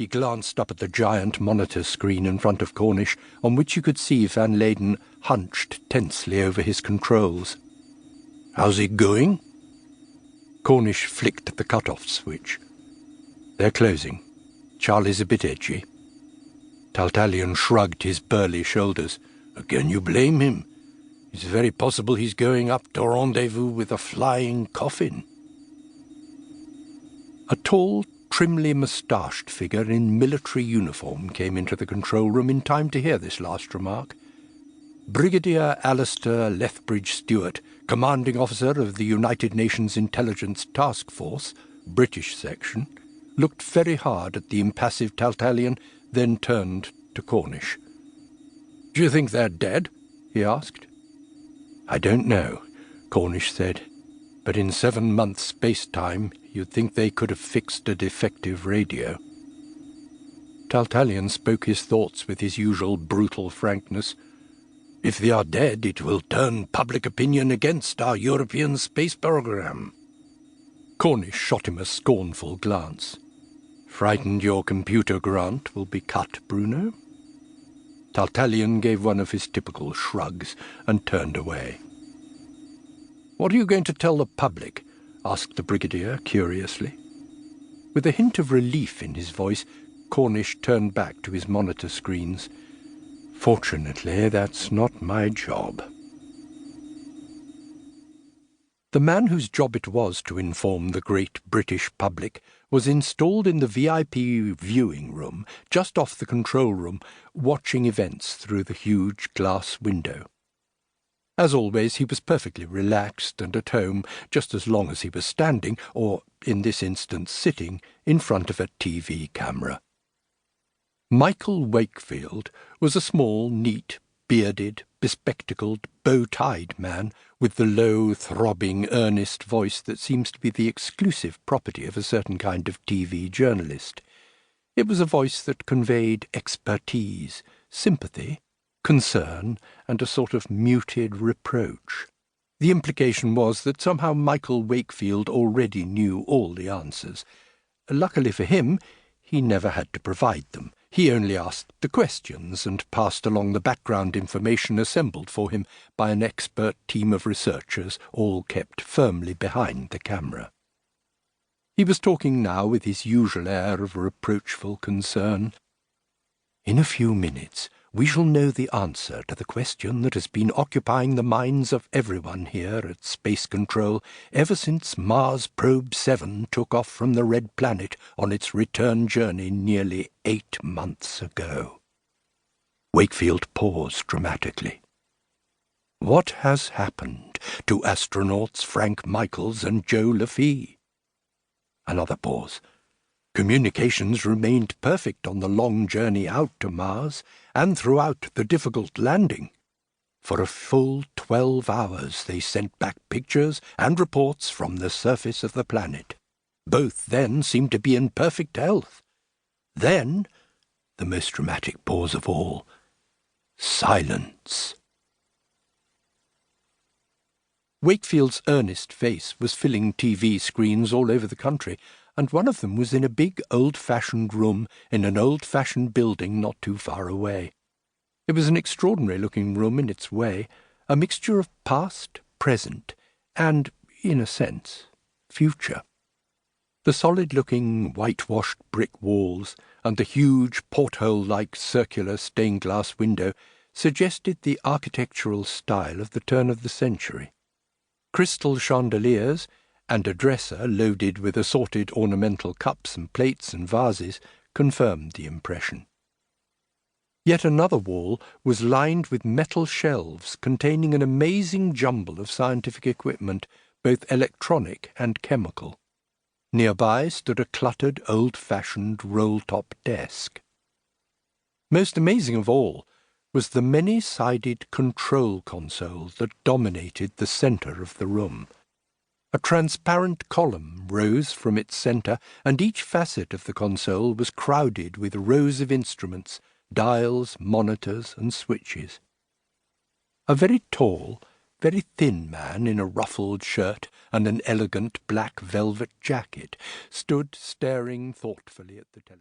He glanced up at the giant monitor screen in front of Cornish, on which you could see Van Leyden hunched tensely over his controls. "How's it going?" Cornish flicked the cut-off switch. "They're closing. Charlie's a bit edgy." Taltalian shrugged his burly shoulders. "Can you blame him? It's very possible he's going up to rendezvous with a flying coffin." A tall, trimly moustached figure in military uniform came into the control room in time to hear this last remark. Brigadier Alistair Lethbridge-Stewart, commanding officer of the United Nations Intelligence Task Force, British section, looked very hard at the impassive Taltalian, then turned to Cornish. "Do you think they're dead?" he asked. "I don't know," Cornish said, "but in 7 months' space-time you'd think they could have fixed a defective radio." Taltalian spoke his thoughts with his usual brutal frankness. "If they are dead, it will turn public opinion against our European space program." Cornish shot him a scornful glance. "Frightened your computer grant will be cut, Bruno?" Taltalian gave one of his typical shrugs and turned away. "What are you going to tell the public?" asked the Brigadier curiously. With a hint of relief in his voice, Cornish turned back to his monitor screens. "Fortunately, that's not my job." The man whose job it was to inform the great British public was installed in the VIP viewing room, just off the control room, watching events through the huge glass window. As always, he was perfectly relaxed and at home, just as long as he was standing, or, in this instance, sitting, in front of a TV camera. Michael Wakefield was a small, neat, bearded, bespectacled, bow-tied man with the low, throbbing, earnest voice that seems to be the exclusive property of a certain kind of TV journalist. It was a voice that conveyed expertise, sympathy, concern, and a sort of muted reproach. The implication was that somehow Michael Wakefield already knew all the answers. Luckily for him, he never had to provide them. He only asked the questions and passed along the background information assembled for him by an expert team of researchers, all kept firmly behind the camera. He was talking now with his usual air of reproachful concern. "In a few minutes we shall know the answer to the question that has been occupying the minds of everyone here at Space Control ever since Mars Probe 7 took off from the Red Planet on its return journey nearly 8 months ago." Wakefield paused dramatically. "What has happened to astronauts Frank Michaels and Joe Lafee?" Another pause. "Communications remained perfect on the long journey out to Mars and throughout the difficult landing. For a full 12 hours they sent back pictures and reports from the surface of the planet. Both then seemed to be in perfect health. Then, the most dramatic pause of all, silence." Wakefield's earnest face was filling TV screens all over the country, and one of them was in a big old-fashioned room in an old-fashioned building not too far away. It was an extraordinary-looking room in its way, a mixture of past, present, and, in a sense, future. The solid-looking, whitewashed brick walls and the huge porthole-like circular stained-glass window suggested the architectural style of the turn of the century. Crystal chandeliers and a dresser loaded with assorted ornamental cups and plates and vases confirmed the impression. Yet another wall was lined with metal shelves containing an amazing jumble of scientific equipment, both electronic and chemical. Nearby stood a cluttered, old-fashioned roll-top desk. Most amazing of all was the many-sided control console that dominated the centre of the room. A transparent column rose from its centre, and each facet of the console was crowded with rows of instruments, dials, monitors, and switches. A very tall, very thin man in a ruffled shirt and an elegant black velvet jacket stood staring thoughtfully at the television.